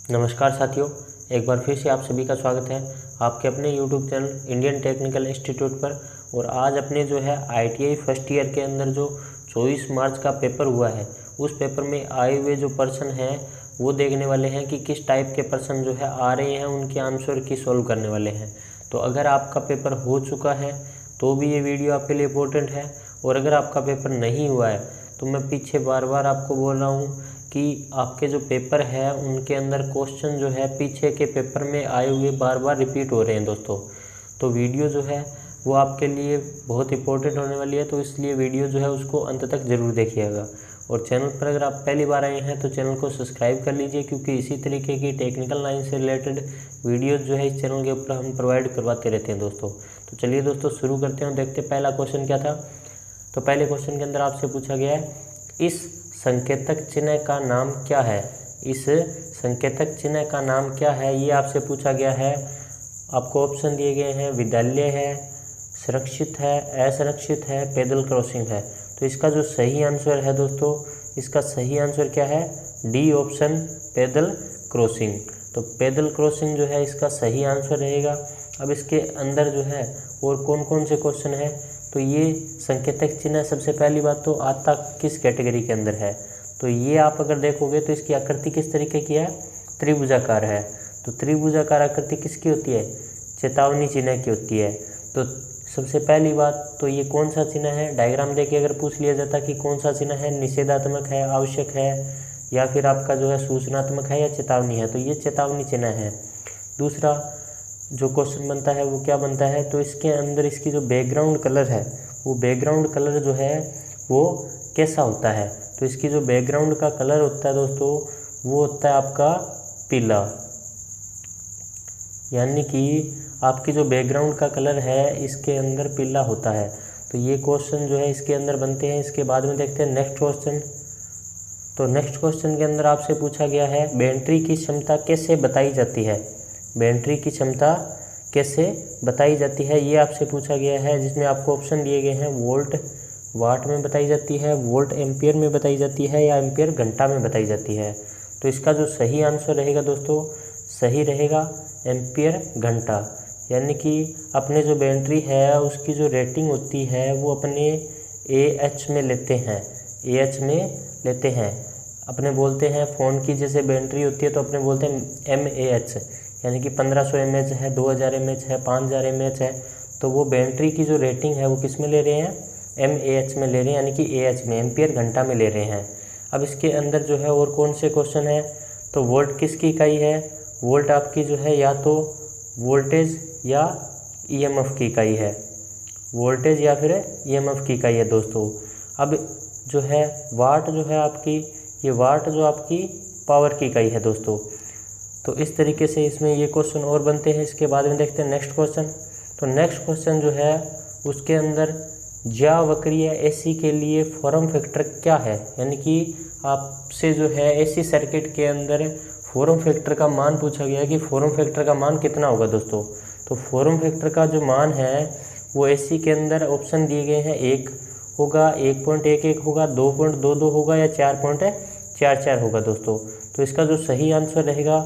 नमस्कार साथियों, एक बार फिर से आप सभी का स्वागत है आपके अपने YouTube channel Indian technical institute पर। और आज अपने जो है ITI फर्स्ट ईयर के अंदर जो 24 मार्च का पेपर हुआ है, उस पेपर में आए हुए जो प्रश्न हैं वो देखने वाले हैं कि किस टाइप के प्रश्न जो है आ रहे हैं, उनके आंसर की सॉल्व करने वाले हैं। तो अगर आपका पेपर हो चुका है तो भी ये वीडियो आपके लिए इम्पोर्टेंट है, और अगर आपका पेपर नहीं हुआ है तो मैं पीछे बार बार आपको बोल रहा हूँ कि आपके जो पेपर है उनके अंदर क्वेश्चन जो है पीछे के पेपर में आए हुए बार बार रिपीट हो रहे हैं दोस्तों। तो वीडियो जो है वो आपके लिए बहुत इंपॉर्टेंट होने वाली है, तो इसलिए वीडियो जो है उसको अंत तक ज़रूर देखिएगा। और चैनल पर अगर आप पहली बार आए हैं तो चैनल को सब्सक्राइब कर लीजिए, क्योंकि इसी तरीके की टेक्निकल लाइन से रिलेटेड वीडियोज़ जो है इस चैनल के ऊपर हम प्रोवाइड करवाते रहते हैं दोस्तों। तो चलिए दोस्तों शुरू करते हैं, देखते हैं पहला क्वेश्चन क्या था। तो पहले क्वेश्चन के अंदर आपसे पूछा गया है, इस संकेतक चिन्ह का नाम क्या है। इस संकेतक चिन्ह का नाम क्या है, ये आपसे पूछा गया है। आपको ऑप्शन दिए गए हैं, विद्यालय है, सुरक्षित है, असुरक्षित है, पैदल क्रॉसिंग है। तो इसका जो सही आंसर है दोस्तों, इसका सही आंसर क्या है, डी ऑप्शन, पैदल क्रॉसिंग। तो पैदल क्रॉसिंग जो है इसका सही आंसर रहेगा। अब इसके अंदर जो है और कौन कौन से क्वेश्चन है, तो ये संकेतक चिन्ह सबसे पहली बात तो आता किस कैटेगरी के अंदर है। तो ये आप अगर देखोगे तो इसकी आकृति किस तरीके की है, त्रिभुजाकार है। तो त्रिभुजाकार आकृति किसकी होती है, चेतावनी चिन्ह की होती है। तो सबसे पहली बात तो ये कौन सा चिन्ह है, डायग्राम देखिए अगर पूछ लिया जाता कि कौन सा चिन्ह है, निषेधात्मक है, आवश्यक है, या फिर आपका जो है सूचनात्मक है या चेतावनी है, तो ये चेतावनी चिन्ह है। दूसरा जो क्वेश्चन बनता है वो क्या बनता है, तो इसके अंदर इसकी जो बैकग्राउंड कलर है, वो बैकग्राउंड कलर जो है वो कैसा होता है। तो इसकी जो बैकग्राउंड का कलर होता है दोस्तों, वो होता है आपका पीला, यानी कि आपकी जो बैकग्राउंड का कलर है इसके अंदर पीला होता है। तो ये क्वेश्चन जो है इसके अंदर बनते हैं। इसके बाद में देखते हैं नेक्स्ट क्वेश्चन। तो नेक्स्ट क्वेश्चन के अंदर आपसे पूछा गया है, बैटरी की क्षमता कैसे बताई जाती है। बैटरी की क्षमता कैसे बताई जाती है, ये आपसे पूछा गया है, जिसमें आपको ऑप्शन दिए गए हैं, वोल्ट वाट में बताई जाती है, वोल्ट एम्पियर में बताई जाती है, या एम्पियर घंटा में बताई जाती है। तो इसका जो सही आंसर रहेगा दोस्तों, सही रहेगा एम्पियर घंटा। यानी कि अपने जो बैटरी है उसकी जो रेटिंग होती है वो अपने AH में लेते हैं, AH में लेते हैं। अपने बोलते हैं फ़ोन की जैसे बैटरी होती है तो अपने बोलते हैं mAh, यानी कि 1500 mAh है, 2000 mAh है, 5000 mAh है। तो वो बैटरी की जो रेटिंग है वो किस में ले रहे हैं, mAh में ले रहे हैं, यानी कि AH में, एम्पियर घंटा में ले रहे हैं। अब इसके अंदर जो है और कौन से क्वेश्चन है, तो वोल्ट किसकी इकाई है, वोल्ट आपकी जो है या तो वोल्टेज या EMF की इकाई है, वोल्टेज या फिर EMF की इकाई है दोस्तों। अब जो है वाट जो है आपकी, ये वाट जो आपकी पावर की इकाई है दोस्तों। तो इस तरीके से इसमें ये क्वेश्चन और बनते हैं। इसके बाद में देखते हैं नेक्स्ट क्वेश्चन। तो नेक्स्ट क्वेश्चन जो है उसके अंदर ज्यावक्रीय AC के लिए फॉर्म फैक्टर क्या है, यानी कि आपसे जो है AC सर्किट के अंदर फॉर्म फैक्टर का मान पूछा गया है कि फॉर्म फैक्टर का मान कितना होगा दोस्तों। तो फॉर्म फैक्टर का जो मान है वो AC के अंदर ऑप्शन दिए गए हैं, 1 होगा, 1.11 होगा, 2.22 होगा, या 4.44 होगा दोस्तों। तो इसका जो सही आंसर रहेगा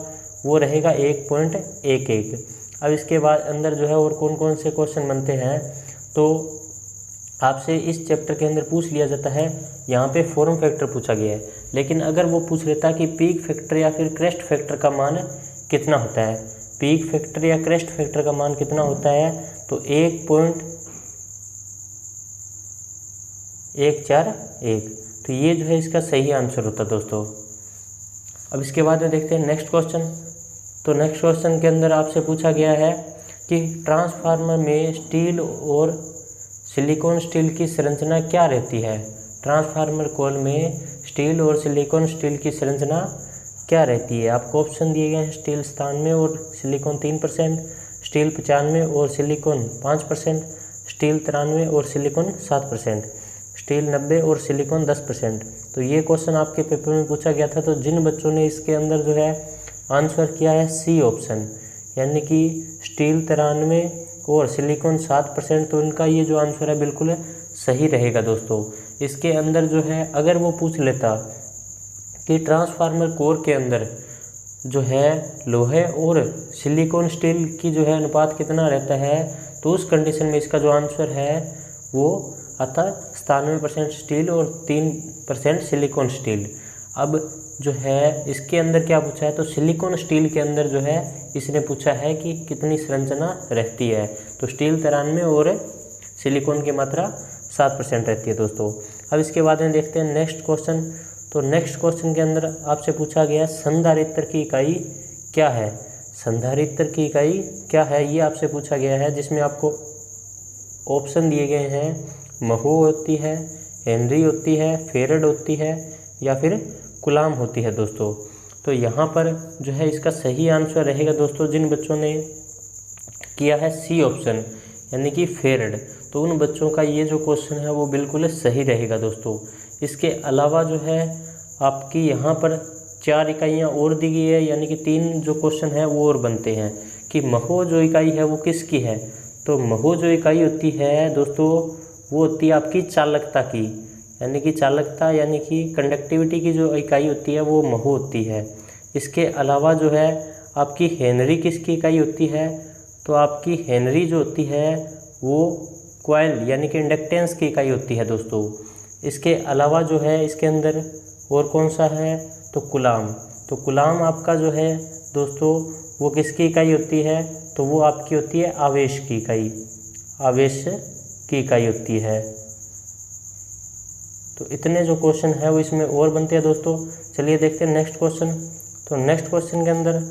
वो रहेगा 1.11। अब इसके बाद अंदर जो है और कौन कौन से क्वेश्चन बनते हैं, तो आपसे इस चैप्टर के अंदर पूछ लिया जाता है, यहाँ पे फॉर्म फैक्टर पूछा गया है, लेकिन अगर वो पूछ लेता कि पीक फैक्टर या फिर क्रेस्ट फैक्टर का मान कितना होता है, पीक फैक्टर या क्रेस्ट फैक्टर का मान कितना होता है, तो 1.141। तो ये जो है इसका सही आंसर होता है दोस्तों। अब इसके बाद में देखते हैं नेक्स्ट क्वेश्चन। तो नेक्स्ट क्वेश्चन के अंदर आपसे पूछा गया है कि ट्रांसफार्मर में स्टील और सिलिकॉन स्टील की संरचना क्या रहती है। ट्रांसफार्मर कॉइल में स्टील और सिलिकॉन स्टील की संरचना क्या रहती है। आपको ऑप्शन दिए गए हैं, स्टील 97 और सिलिकॉन 3%, स्टील 95 और सिलिकॉन 5%, स्टील 93 और सिलिकॉन 7%, स्टील 90 और सिलिकॉन 10%। तो ये क्वेश्चन आपके पेपर में पूछा गया था। तो जिन बच्चों ने इसके अंदर जो है आंसर किया है C ऑप्शन, यानी कि स्टील 93 और सिलिकॉन 7%, तो इनका ये जो आंसर है बिल्कुल सही रहेगा दोस्तों। इसके अंदर जो है अगर वो पूछ लेता कि ट्रांसफार्मर कोर के अंदर जो है लोहे और सिलिकॉन स्टील की जो है अनुपात कितना रहता है, तो उस कंडीशन में इसका जो आंसर है वो अतः 97% स्टील और 3% सिलिकॉन स्टील। अब जो है इसके अंदर क्या पूछा है, तो सिलिकॉन स्टील के अंदर जो है इसने पूछा है कि कितनी संरचना रहती है, तो स्टील 93 और सिलिकॉन की मात्रा 7% रहती है दोस्तों। अब इसके बाद में देखते हैं नेक्स्ट क्वेश्चन। तो नेक्स्ट क्वेश्चन के अंदर आपसे पूछा गया संधारित्र की इकाई क्या है। संधारित्र की इकाई क्या है ये आपसे पूछा गया है, जिसमें आपको ऑप्शन दिए गए हैं महो होती है, हेनरी होती है, फेरड होती है या फिर कुलाम होती है दोस्तों। तो यहाँ पर जो है इसका सही आंसर रहेगा दोस्तों, जिन बच्चों ने किया है सी ऑप्शन यानी कि फेरड, तो उन बच्चों का ये जो क्वेश्चन है वो बिल्कुल सही रहेगा दोस्तों। इसके अलावा जो है आपकी यहाँ पर 4 इकाइयाँ और दी गई है, यानी कि 3 जो क्वेश्चन है वो और बनते हैं कि महो जो इकाई है वो किसकी है। तो महो जो इकाई होती है दोस्तों वो होती है आपकी चालकता की, यानी कि चालकता यानी कि कंडक्टिविटी की जो इकाई होती है वो महो होती है। इसके अलावा जो है आपकी हेनरी किसकी इकाई होती है, तो आपकी हेनरी जो होती है वो कॉइल यानी कि इंडक्टेंस की इकाई होती है दोस्तों। इसके अलावा जो है इसके अंदर और कौन सा है, तो कुलाम। तो कुलाम आपका जो है दोस्तों वो किसकी इकाई होती है, तो वो आपकी होती है आवेश की इकाई, आवेश की इकाई होती है। तो इतने जो क्वेश्चन है वो इसमें और बनते हैं दोस्तों। चलिए देखते हैं नेक्स्ट क्वेश्चन। तो नेक्स्ट क्वेश्चन के अंदर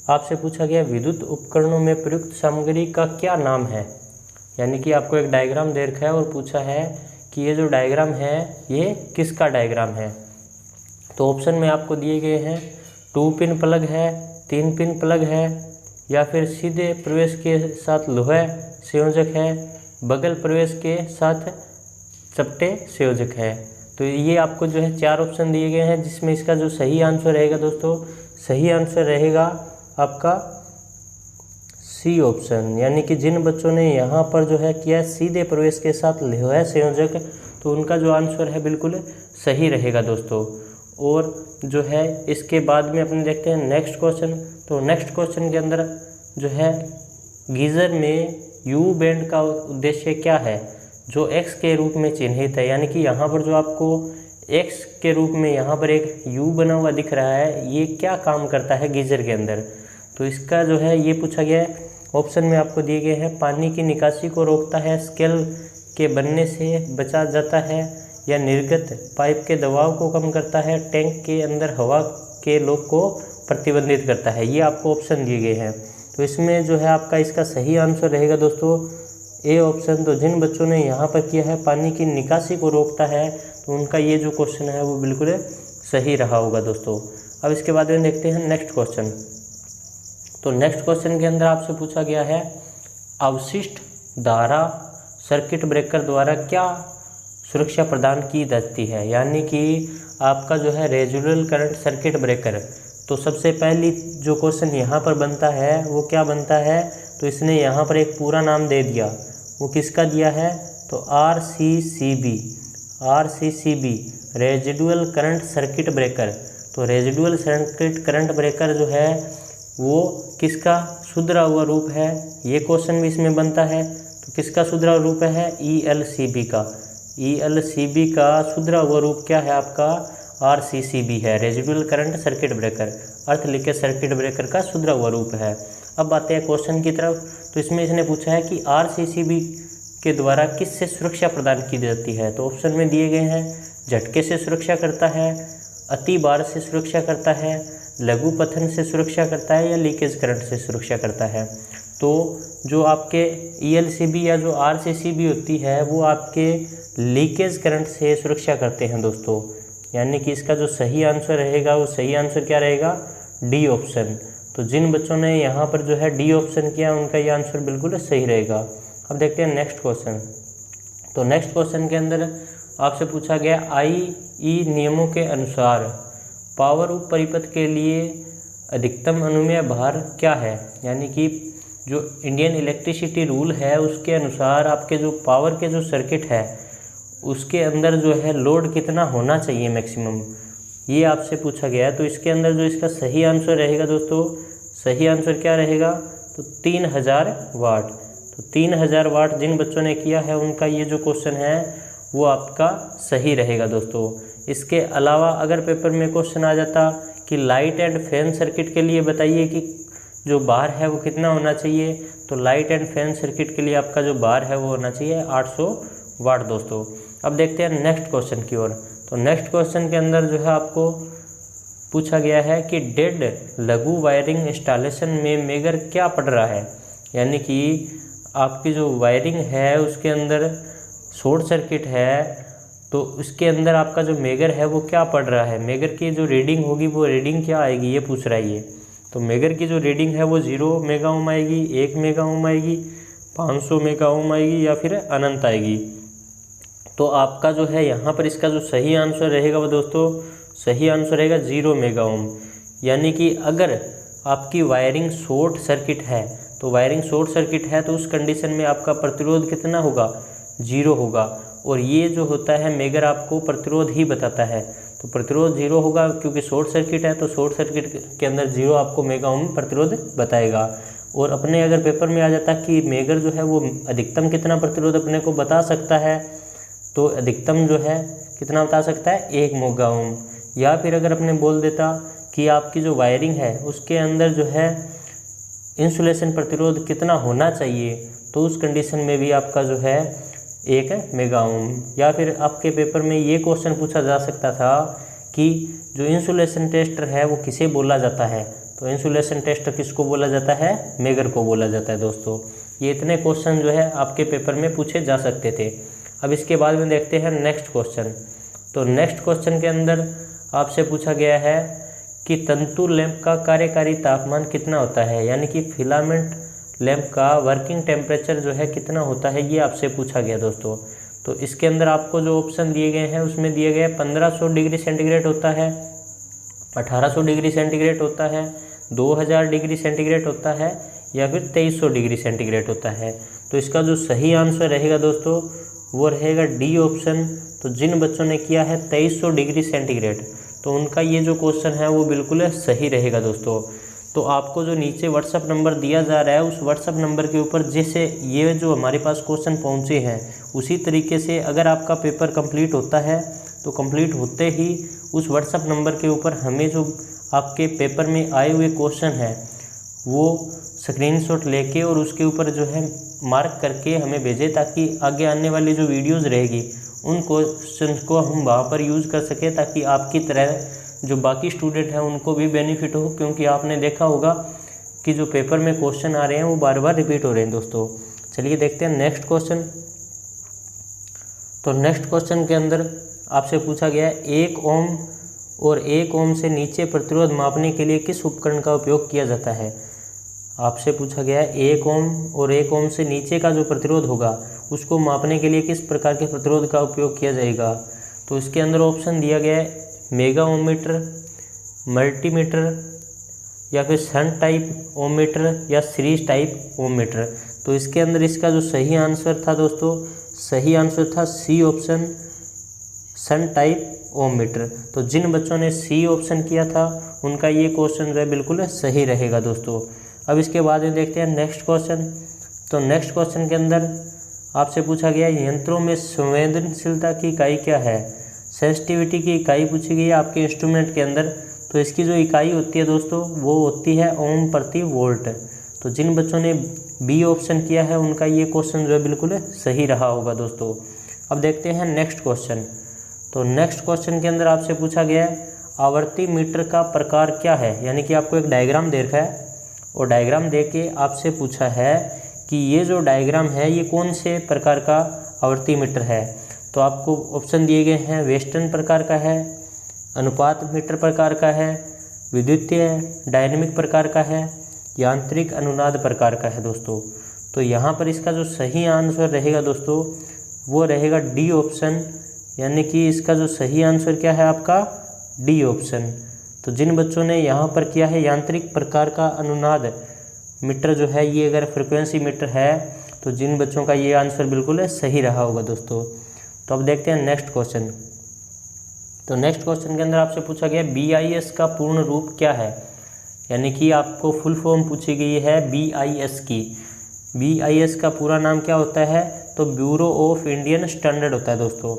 आपसे पूछा गया विद्युत उपकरणों में प्रयुक्त सामग्री का क्या नाम है, यानी कि आपको एक डायग्राम दे रखा है और पूछा है कि ये जो डायग्राम है ये किसका डायग्राम है। तो ऑप्शन में आपको दिए गए हैं 2 पिन प्लग है, 3 पिन प्लग है या फिर सीधे प्रवेश के साथ लोहा संयोजक है, बगल प्रवेश के साथ चपटे संयोजक है। तो ये आपको जो है 4 ऑप्शन दिए गए हैं, जिसमें इसका जो सही आंसर रहेगा दोस्तों, सही आंसर रहेगा आपका सी ऑप्शन, यानी कि जिन बच्चों ने यहाँ पर जो है किया सीधे प्रवेश के साथ लोहा संयोजक, तो उनका जो आंसर है बिल्कुल सही रहेगा दोस्तों। और जो है इसके बाद में अपने देखते हैं नेक्स्ट क्वेश्चन। तो नेक्स्ट क्वेश्चन के अंदर जो है गीज़र में यू बैंड का उद्देश्य क्या है, जो एक्स के रूप में चिन्हित है, यानी कि यहाँ पर जो आपको एक्स के रूप में यहाँ पर एक यू बना हुआ दिख रहा है, ये क्या काम करता है गीज़र के अंदर। तो इसका जो है ये पूछा गया है, ऑप्शन में आपको दिए गए हैं पानी की निकासी को रोकता है, स्केल के बनने से बचा जाता है, या निर्गत पाइप के दबाव को कम करता है, टैंक के अंदर हवा के लोग को प्रतिबंधित करता है। ये आपको ऑप्शन दिए गए हैं। तो इसमें जो है आपका इसका सही आंसर रहेगा दोस्तों ए ऑप्शन। तो जिन बच्चों ने यहाँ पर किया है पानी की निकासी को रोकता है, तो उनका ये जो क्वेश्चन है वो बिल्कुल सही रहा होगा दोस्तों। अब इसके बाद में देखते हैं नेक्स्ट क्वेश्चन। तो नेक्स्ट क्वेश्चन के अंदर आपसे पूछा गया है अवशिष्ट धारा सर्किट ब्रेकर द्वारा क्या सुरक्षा प्रदान की जाती है, यानी कि आपका जो है रेजिडुअल करंट सर्किट ब्रेकर। तो सबसे पहली जो क्वेश्चन यहाँ पर बनता है वो क्या बनता है, तो इसने यहाँ पर एक पूरा नाम दे दिया, वो किसका दिया है, तो RCCB residual current circuit breaker. तो रेजिडुअल सर्किट करंट ब्रेकर जो है वो किसका सुधरा हुआ रूप है, ये क्वेश्चन भी इसमें बनता है। तो किसका सुधरा हुआ रूप है, ELCB का। ELCB का सुधरा हुआ रूप क्या है आपका, RCCB है, रेजिडुअल करंट सर्किट ब्रेकर, अर्थ लीकेज सर्किट ब्रेकर का सुधरा हुआ रूप है। अब आते हैं क्वेश्चन की तरफ। तो इसमें इसने पूछा है कि RCCB के द्वारा किससे सुरक्षा प्रदान की जाती है। तो ऑप्शन में दिए गए हैं झटके से सुरक्षा करता है, अति बार से सुरक्षा करता है, लघु पतन से सुरक्षा करता है, या लीकेज करंट से सुरक्षा करता है। तो जो आपके ELCB या जो RCCB होती है वो आपके लीकेज करंट से सुरक्षा करते हैं दोस्तों, यानी कि इसका जो सही आंसर रहेगा वो सही आंसर क्या रहेगा, डी ऑप्शन। तो जिन बच्चों ने यहाँ पर जो है डी ऑप्शन किया उनका ये आंसर बिल्कुल सही रहेगा। अब देखते हैं नेक्स्ट क्वेश्चन। तो नेक्स्ट क्वेश्चन के अंदर आपसे पूछा गया IE नियमों के अनुसार पावर उप परिपथ के लिए अधिकतम अनुमेय भार क्या है, यानी कि जो इंडियन इलेक्ट्रिसिटी रूल है उसके अनुसार आपके जो पावर के जो सर्किट है उसके अंदर जो है लोड कितना होना चाहिए मैक्सिमम, ये आपसे पूछा गया है। तो इसके अंदर जो इसका सही आंसर रहेगा दोस्तों, सही आंसर क्या रहेगा, तो 3000 वाट। तो 3000 वाट जिन बच्चों ने किया है उनका ये जो क्वेश्चन है वो आपका सही रहेगा दोस्तों। इसके अलावा अगर पेपर में क्वेश्चन आ जाता कि लाइट एंड फैन सर्किट के लिए बताइए कि जो बार है वो कितना होना चाहिए, तो लाइट एंड फैन सर्किट के लिए आपका जो बार है वो होना चाहिए 800 वाट दोस्तों। अब देखते हैं नेक्स्ट क्वेश्चन की ओर। तो नेक्स्ट क्वेश्चन के अंदर जो है आपको पूछा गया है कि डेड लघु वायरिंग इंस्टॉलेशन में मेगर क्या पड़ रहा है, यानी कि आपकी जो वायरिंग है उसके अंदर शॉर्ट सर्किट है, तो उसके अंदर आपका जो मेगर है वो क्या पड़ रहा है, मेगर की जो रीडिंग होगी वो रीडिंग क्या आएगी, ये पूछ रहा है ये। तो मेगर की जो रीडिंग है वो 0 मेगा ओम आएगी, 1 मेगा ओम आएगी, 500 मेगा ओम आएगी या फिर अनंत आएगी। तो आपका जो है यहाँ पर इसका जो सही आंसर रहेगा वो दोस्तों, सही आंसर रहेगा 0 मेगा ओम। यानी कि अगर आपकी वायरिंग शॉर्ट सर्किट है, तो वायरिंग शॉर्ट सर्किट है तो उस कंडीशन में आपका प्रतिरोध कितना होगा, 0 होगा। और ये जो होता है मेगर आपको प्रतिरोध ही बताता है, तो प्रतिरोध 0 होगा क्योंकि शॉर्ट सर्किट है, तो शॉर्ट सर्किट के अंदर 0 आपको मेगा ओम प्रतिरोध बताएगा। और अपने अगर पेपर में आ जाता कि मेगर जो है वो अधिकतम कितना प्रतिरोध अपने को बता सकता है, तो अधिकतम जो है कितना बता सकता है, 1 मेगा ओम। या फिर अगर अपने बोल देता कि आपकी जो वायरिंग है उसके अंदर जो है इंसुलेशन प्रतिरोध कितना होना चाहिए, तो उस कंडीशन में भी आपका जो है 1 मेगा ओम। या फिर आपके पेपर में ये क्वेश्चन पूछा जा सकता था कि जो इंसुलेशन टेस्टर है वो किसे बोला जाता है, तो इंसुलेशन टेस्टर किसको बोला जाता है, मेगर को बोला जाता है दोस्तों। ये इतने क्वेश्चन जो है आपके पेपर में पूछे जा सकते थे। अब इसके बाद में देखते हैं नेक्स्ट क्वेश्चन। तो नेक्स्ट क्वेश्चन के अंदर आपसे पूछा गया है कि तंतु लैंप का कार्यकारी तापमान कितना होता है, यानी कि फिलामेंट लैंप का वर्किंग टेम्परेचर जो है कितना होता है, ये आपसे पूछा गया दोस्तों। तो इसके अंदर आपको जो ऑप्शन दिए गए हैं उसमें दिए गए 1500 डिग्री सेंटीग्रेड होता है, 1800 डिग्री सेंटीग्रेड होता है, 2000 डिग्री सेंटीग्रेड होता है या फिर 2300 डिग्री सेंटीग्रेड होता है। तो इसका जो सही आंसर रहेगा दोस्तों वो रहेगा डी ऑप्शन। तो जिन बच्चों ने किया है 2300 डिग्री सेंटीग्रेड, तो उनका ये जो क्वेश्चन है वो बिल्कुल सही रहेगा दोस्तों। तो आपको जो नीचे व्हाट्सअप नंबर दिया जा रहा है उस व्हाट्सअप नंबर के ऊपर जैसे ये जो हमारे पास क्वेश्चन पहुँचे हैं उसी तरीके से अगर आपका पेपर कंप्लीट होता है तो कंप्लीट होते ही उस व्हाट्सअप नंबर के ऊपर हमें जो आपके पेपर में आए हुए क्वेश्चन हैं वो स्क्रीनशॉट लेके और उसके ऊपर जो है मार्क करके हमें भेजें, ताकि आगे आने वाली जो वीडियोस रहेगी उन क्वेश्चन को हम वहाँ पर यूज़ कर सकें, ताकि आपकी तरह जो बाकी स्टूडेंट हैं उनको भी बेनिफिट हो। क्योंकि आपने देखा होगा कि जो पेपर में क्वेश्चन आ रहे हैं वो बार बार रिपीट हो रहे हैं दोस्तों। चलिए देखते हैं नेक्स्ट क्वेश्चन। तो नेक्स्ट क्वेश्चन के अंदर आपसे पूछा गया है 1 ओम और 1 ओम से नीचे प्रतिरोध मापने के लिए किस उपकरण का उपयोग किया जाता है। आपसे पूछा गया है 1 ओम और 1 ओम से नीचे का जो प्रतिरोध होगा उसको मापने के लिए किस प्रकार के प्रतिरोध का उपयोग किया जाएगा। तो इसके अंदर ऑप्शन दिया गया है मेगा ओम मीटर, मल्टीमीटर या फिर शन टाइप ओम मीटर या सीरीज टाइप ओम मीटर। तो इसके अंदर इसका जो सही आंसर था दोस्तों, सही आंसर था सी ऑप्शन, सन टाइप ओम मीटर। तो जिन बच्चों ने सी ऑप्शन किया था उनका ये क्वेश्चन जो है बिल्कुल सही रहेगा दोस्तों। अब इसके बाद में देखते हैं नेक्स्ट क्वेश्चन। तो नेक्स्ट क्वेश्चन के अंदर आपसे पूछा गया यंत्रों में संवेदनशीलता की इकाई क्या है। सेंसिटिविटी की इकाई पूछी गई है आपके इंस्ट्रूमेंट के अंदर। तो इसकी जो इकाई होती है दोस्तों वो होती है ओम प्रति वोल्ट। तो जिन बच्चों ने बी ऑप्शन किया है उनका ये क्वेश्चन जो है बिल्कुल सही रहा होगा दोस्तों। अब देखते हैं नेक्स्ट क्वेश्चन। तो नेक्स्ट क्वेश्चन के अंदर आपसे पूछा गया है आवर्ती मीटर का प्रकार क्या है, यानी कि आपको एक डायग्राम दे रखा है और डायग्राम दे के आपसे पूछा है कि ये जो डायग्राम है ये कौन से प्रकार का आवर्ती मीटर है। तो आपको ऑप्शन दिए गए हैं वेस्टर्न प्रकार का है, अनुपात मीटर प्रकार का है, विद्युतीय डायनेमिक प्रकार का है, यांत्रिक अनुनाद प्रकार का है दोस्तों। तो यहाँ पर इसका जो सही आंसर रहेगा दोस्तों वो रहेगा डी ऑप्शन, यानी कि इसका जो सही आंसर क्या है आपका डी ऑप्शन। तो जिन बच्चों ने यहाँ पर किया है यांत्रिक प्रकार का अनुनाद मीटर जो है ये अगर फ्रिक्वेंसी मीटर है तो जिन बच्चों का ये आंसर बिल्कुल सही रहा होगा दोस्तों। तो अब देखते हैं नेक्स्ट क्वेश्चन। तो नेक्स्ट क्वेश्चन के अंदर आपसे पूछा गया BIS का पूर्ण रूप क्या है, यानी कि आपको फुल फॉर्म पूछी गई है BIS की। BIS का पूरा नाम क्या होता है, तो ब्यूरो ऑफ इंडियन स्टैंडर्ड होता है दोस्तों।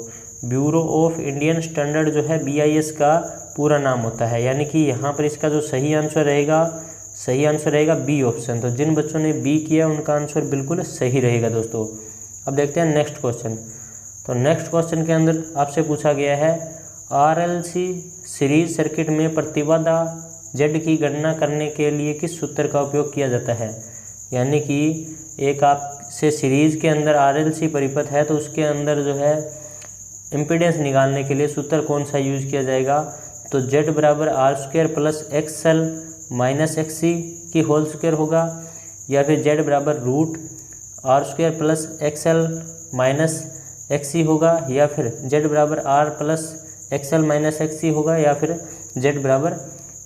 ब्यूरो ऑफ इंडियन स्टैंडर्ड जो है BIS का पूरा नाम होता है, यानी कि यहाँ पर इसका जो सही आंसर रहेगा बी ऑप्शन। तो जिन बच्चों ने बी किया उनका आंसर बिल्कुल सही रहेगा दोस्तों। अब देखते हैं नेक्स्ट क्वेश्चन। तो नेक्स्ट क्वेश्चन के अंदर आपसे पूछा गया है RLC सीरीज सर्किट में प्रतिबाधा Z की गणना करने के लिए किस सूत्र का उपयोग किया जाता है, यानी कि एक आपसे सीरीज के अंदर RLC परिपथ है तो उसके अंदर जो है इम्पीडेंस निकालने के लिए सूत्र कौन सा यूज किया जाएगा, तो Z बराबर R² plus XL minus XC की होल स्क्वायर होगा, या फिर Z बराबर root R² plus XL minus XC होगा, या फिर Z बराबर R plus XL minus XC होगा, या फिर Z बराबर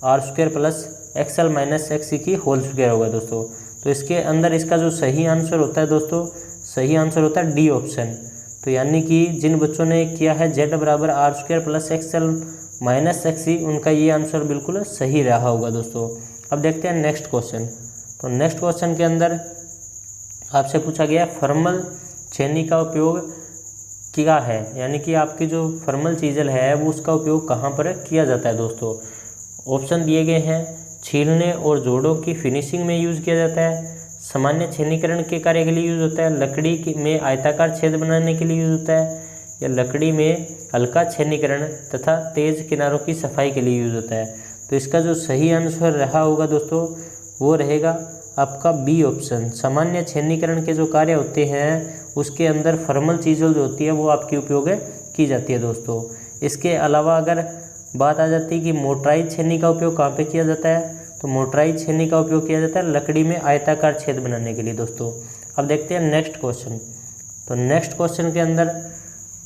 R² plus XL minus XC की होल स्क्वायर होगा दोस्तों। तो इसके अंदर इसका जो सही आंसर होता है दोस्तों, सही आंसर होता है डी ऑप्शन। तो यानी कि जिन बच्चों ने किया है Z बराबर R² plus XL minus XC, उनका ये आंसर बिल्कुल सही रहा होगा दोस्तों। अब देखते हैं नेक्स्ट क्वेश्चन। तो नेक्स्ट क्वेश्चन के अंदर आपसे पूछा गया फर्मल छेनी का उपयोग क्या है, यानी कि आपकी जो फर्मल चीज़ल है वो उसका उपयोग कहाँ पर किया जाता है दोस्तों। ऑप्शन दिए गए हैं, छीलने और जोड़ों की फिनिशिंग में यूज़ किया जाता है, सामान्य छेनीकरण के कार्य के लिए यूज़ होता है, लकड़ी में आयताकार छेद बनाने के लिए यूज़ होता है, या लकड़ी में हल्का छेनीकरण तथा तेज किनारों की सफाई के लिए यूज़ होता है। तो इसका जो सही आंसर रहा होगा दोस्तों वो रहेगा आपका बी ऑप्शन। सामान्य छेनीकरण के जो कार्य होते हैं उसके अंदर फर्मल चीज़ल जो होती है वो आपकी उपयोग की जाती है दोस्तों। इसके अलावा अगर बात आ जाती है कि मोटराइज छेनी का उपयोग कहाँ पे किया जाता है, तो मोटराइज छेनी का उपयोग किया जाता है लकड़ी में आयताकार छेद बनाने के लिए दोस्तों। अब देखते हैं नेक्स्ट क्वेश्चन। तो नेक्स्ट क्वेश्चन के अंदर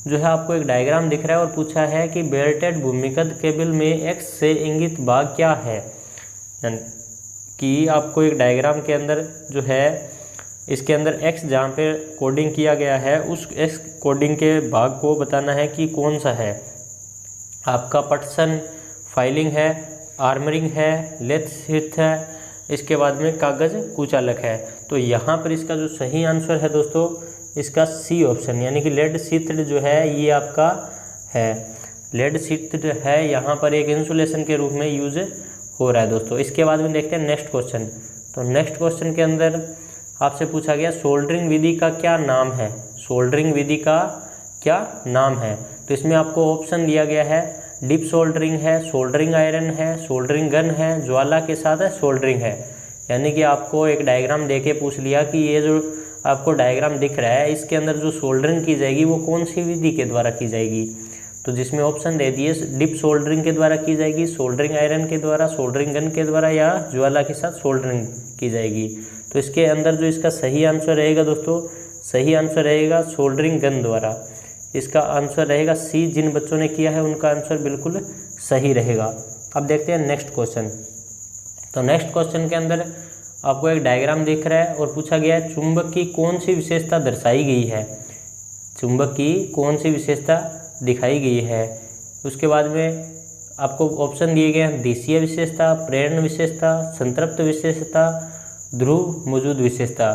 जो है आपको एक डायग्राम दिख रहा है और पूछा है कि बेल्टेड भूमिगत केबल में X से इंगित भाग क्या है, यानी कि आपको एक डायग्राम के अंदर जो है इसके अंदर X जहाँ पे कोडिंग किया गया है उस X कोडिंग के भाग को बताना है कि कौन सा है। आपका पटसन फाइलिंग है, आर्मरिंग है, लेथ शीट है, इसके बाद में कागज़ कुचालक है। तो यहाँ पर इसका जो सही आंसर है दोस्तों इसका सी ऑप्शन, यानी कि लेड शीट जो है ये आपका है। लेड शीट है यहाँ पर एक इंसुलेशन के रूप में यूज हो रहा है दोस्तों। इसके बाद में देखते हैं नेक्स्ट क्वेश्चन। तो नेक्स्ट क्वेश्चन के अंदर आपसे पूछा गया सोल्डरिंग विधि का क्या नाम है, सोल्डरिंग विधि का क्या नाम है। तो इसमें आपको ऑप्शन दिया गया है, डिप सोल्डरिंग है, सोल्डरिंग आयरन है, सोल्डरिंग गन है, ज्वाला के साथ है सोल्डरिंग है। यानी कि आपको एक डायग्राम दे के पूछ लिया कि ये जो आपको डायग्राम दिख रहा है इसके अंदर जो सोल्डरिंग की जाएगी वो कौन सी विधि के द्वारा की जाएगी। तो जिसमें ऑप्शन दे दिए डिप सोल्डरिंग के द्वारा की जाएगी, सोल्डरिंग आयरन के द्वारा, सोल्डरिंग गन के द्वारा, या ज्वाला के साथ सोल्डरिंग की जाएगी। तो इसके अंदर जो इसका सही आंसर रहेगा दोस्तों, सही आंसर रहेगा सोल्डरिंग गन द्वारा। इसका आंसर रहेगा सी। जिन बच्चों ने किया है उनका आंसर बिल्कुल सही रहेगा। अब देखते हैं नेक्स्ट क्वेश्चन। तो नेक्स्ट क्वेश्चन के अंदर आपको एक डायग्राम दिख रहा है और पूछा गया है चुंबक की कौन सी विशेषता दर्शाई गई है, चुंबक की कौन सी विशेषता दिखाई गई है। उसके बाद में आपको ऑप्शन दिए गए हैं देशीय विशेषता, प्रेरण विशेषता, संतृप्त विशेषता, ध्रुव मौजूद विशेषता।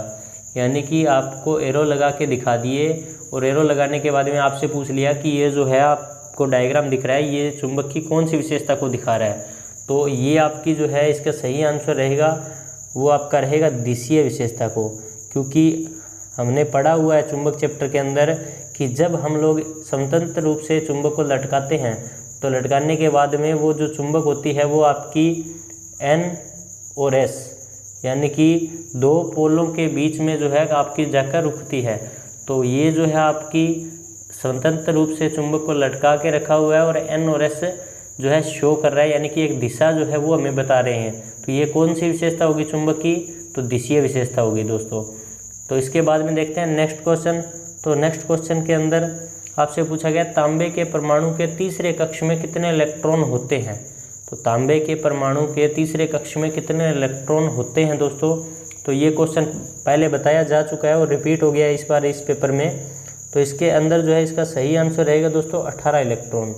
यानी कि आपको एरो लगा के दिखा दिए और एरो लगाने के बाद में आपसे पूछ लिया कि ये जो है आपको डायग्राम दिख रहा है ये चुंबक की कौन सी विशेषता को दिखा रहा है। तो ये आपकी जो है इसका सही आंसर रहेगा वो आपका रहेगा देशीय विशेषता को, क्योंकि हमने पढ़ा हुआ है चुंबक चैप्टर के अंदर कि जब हम लोग स्वतंत्र रूप से चुंबक को लटकाते हैं तो लटकाने के बाद में वो जो चुंबक होती है वो आपकी N और S यानी कि दो पोलों के बीच में जो है आपकी जाकर रुकती है। तो ये जो है आपकी स्वतंत्र रूप से चुंबक को लटका के रखा हुआ है और N और S जो है शो कर रहा है, यानी कि एक दिशा जो है वो हमें बता रहे हैं। तो ये कौन सी विशेषता होगी चुंबक की, तो दिशीय विशेषता होगी दोस्तों। तो इसके बाद में देखते हैं नेक्स्ट क्वेश्चन। तो नेक्स्ट क्वेश्चन के अंदर आपसे पूछा गया तांबे के परमाणु के तीसरे कक्ष में कितने इलेक्ट्रॉन होते हैं। तो तांबे के परमाणु के तीसरे कक्ष में कितने इलेक्ट्रॉन होते हैं दोस्तों। तो ये क्वेश्चन पहले बताया जा चुका है और रिपीट हो गया इस बार इस पेपर में। तो इसके अंदर जो है इसका सही आंसर रहेगा दोस्तों 18 इलेक्ट्रॉन।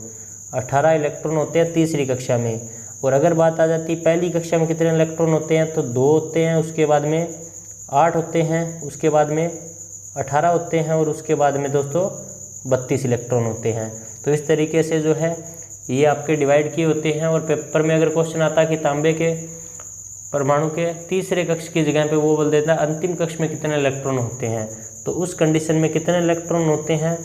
18 इलेक्ट्रॉन होते हैं तीसरी कक्षा में। और अगर बात आ जाती है पहली कक्षा में कितने इलेक्ट्रॉन होते हैं, तो 2 होते हैं, उसके बाद में 8 होते हैं, उसके बाद में 18 होते हैं और उसके बाद में दोस्तों 32 इलेक्ट्रॉन होते हैं। तो इस तरीके से जो है ये आपके डिवाइड किए होते हैं। और पेपर में अगर क्वेश्चन आता है कि तांबे के परमाणु के तीसरे कक्ष की जगह पे वो बोल देता है अंतिम कक्ष में कितने इलेक्ट्रॉन होते हैं, तो उस कंडीशन में कितने इलेक्ट्रॉन होते हैं,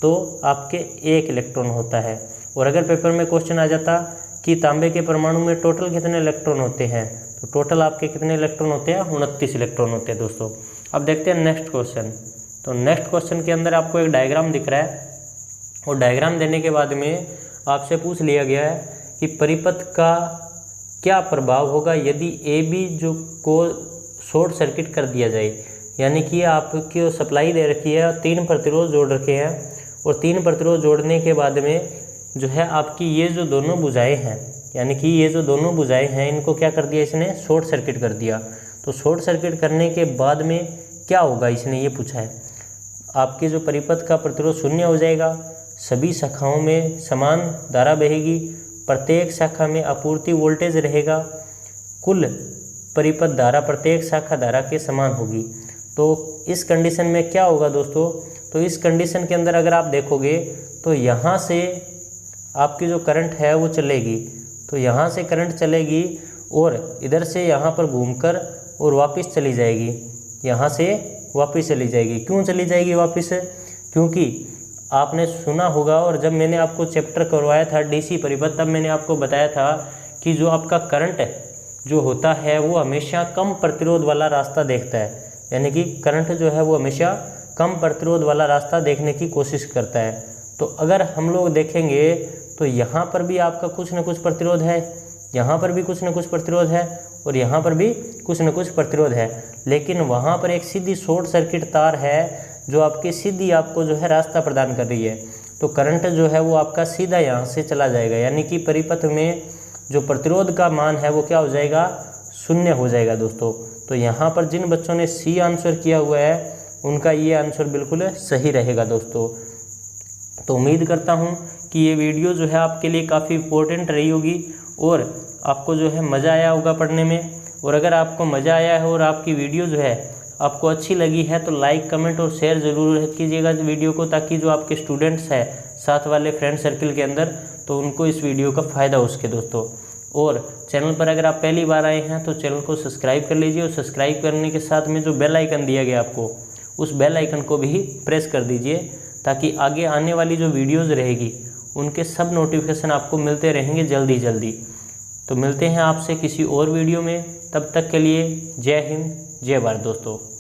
तो आपके 1 इलेक्ट्रॉन होता है। और अगर पेपर में क्वेश्चन आ जाता कि तांबे के परमाणु में टोटल कितने इलेक्ट्रॉन होते हैं, तो टोटल आपके कितने इलेक्ट्रॉन होते हैं, 29 इलेक्ट्रॉन होते हैं दोस्तों। अब देखते हैं नेक्स्ट क्वेश्चन। तो नेक्स्ट क्वेश्चन के अंदर आपको एक डायग्राम दिख रहा है और डायग्राम देने के बाद में आपसे पूछ लिया गया है कि परिपथ का क्या प्रभाव होगा यदि AB जो को शॉर्ट सर्किट कर दिया जाए। यानी कि आपकी सप्लाई दे रखी है, 3 प्रतिरोध जोड़ रखे हैं और 3 प्रतिरोध जोड़ने के बाद में जो है आपकी ये जो दोनों भुजाएं हैं, यानी कि ये जो दोनों भुजाएं हैं इनको क्या कर दिया इसने, शॉर्ट सर्किट कर दिया। तो शॉर्ट सर्किट करने के बाद में क्या होगा इसने ये पूछा है। आपके जो परिपथ का प्रतिरोध शून्य हो जाएगा, सभी शाखाओं में समान धारा बहेगी, प्रत्येक शाखा में आपूर्ति वोल्टेज रहेगा, कुल परिपथ धारा प्रत्येक शाखा धारा के समान होगी। तो इस कंडीशन में क्या होगा दोस्तों, तो इस कंडीशन के अंदर अगर आप देखोगे तो यहाँ से आपकी जो करंट है वो चलेगी, तो यहाँ से करंट चलेगी और इधर से यहाँ पर घूमकर और वापस चली जाएगी, यहाँ से वापस चली जाएगी। क्यों चली जाएगी वापस, क्योंकि आपने सुना होगा और जब मैंने आपको चैप्टर करवाया था DC परिपथ तब मैंने आपको बताया था कि जो आपका करंट जो होता है वो हमेशा कम प्रतिरोध वाला रास्ता देखता है। यानी कि करंट जो है वो हमेशा कम प्रतिरोध वाला रास्ता देखने की कोशिश करता है। तो अगर हम लोग देखेंगे तो यहाँ पर भी आपका कुछ न कुछ प्रतिरोध है, यहाँ पर भी कुछ न कुछ प्रतिरोध है और यहाँ पर भी कुछ न कुछ प्रतिरोध है, लेकिन वहाँ पर एक सीधी शॉर्ट सर्किट तार है जो आपकी सीधी आपको जो है रास्ता प्रदान कर रही है। तो करंट जो है वो आपका सीधा यहाँ से चला जाएगा, यानी कि परिपथ में जो प्रतिरोध का मान है वो क्या हो जाएगा, 0 हो जाएगा दोस्तों। तो यहाँ पर जिन बच्चों ने C आंसर किया हुआ है उनका ये आंसर बिल्कुल सही रहेगा दोस्तों। तो उम्मीद करता हूँ कि ये वीडियो जो है आपके लिए काफ़ी इम्पोर्टेंट रही होगी और आपको जो है मज़ा आया होगा पढ़ने में। और अगर आपको मज़ा आया है और आपकी वीडियो जो है आपको अच्छी लगी है तो लाइक कमेंट और शेयर ज़रूर कीजिएगा इस वीडियो को, ताकि जो आपके स्टूडेंट्स हैं साथ वाले फ्रेंड सर्किल के अंदर तो उनको इस वीडियो का फ़ायदा हो सके दोस्तों। और चैनल पर अगर आप पहली बार आए हैं तो चैनल को सब्सक्राइब कर लीजिए और सब्सक्राइब करने के साथ में जो बेल आइकन दिया गया आपको उस बेल आइकन को भी प्रेस कर दीजिए, ताकि आगे आने वाली जो वीडियोज़ रहेगी उनके सब नोटिफिकेशन आपको मिलते रहेंगे जल्दी जल्दी। तो मिलते हैं आपसे किसी और वीडियो में, तब तक के लिए जय हिंद जय भारत दोस्तों।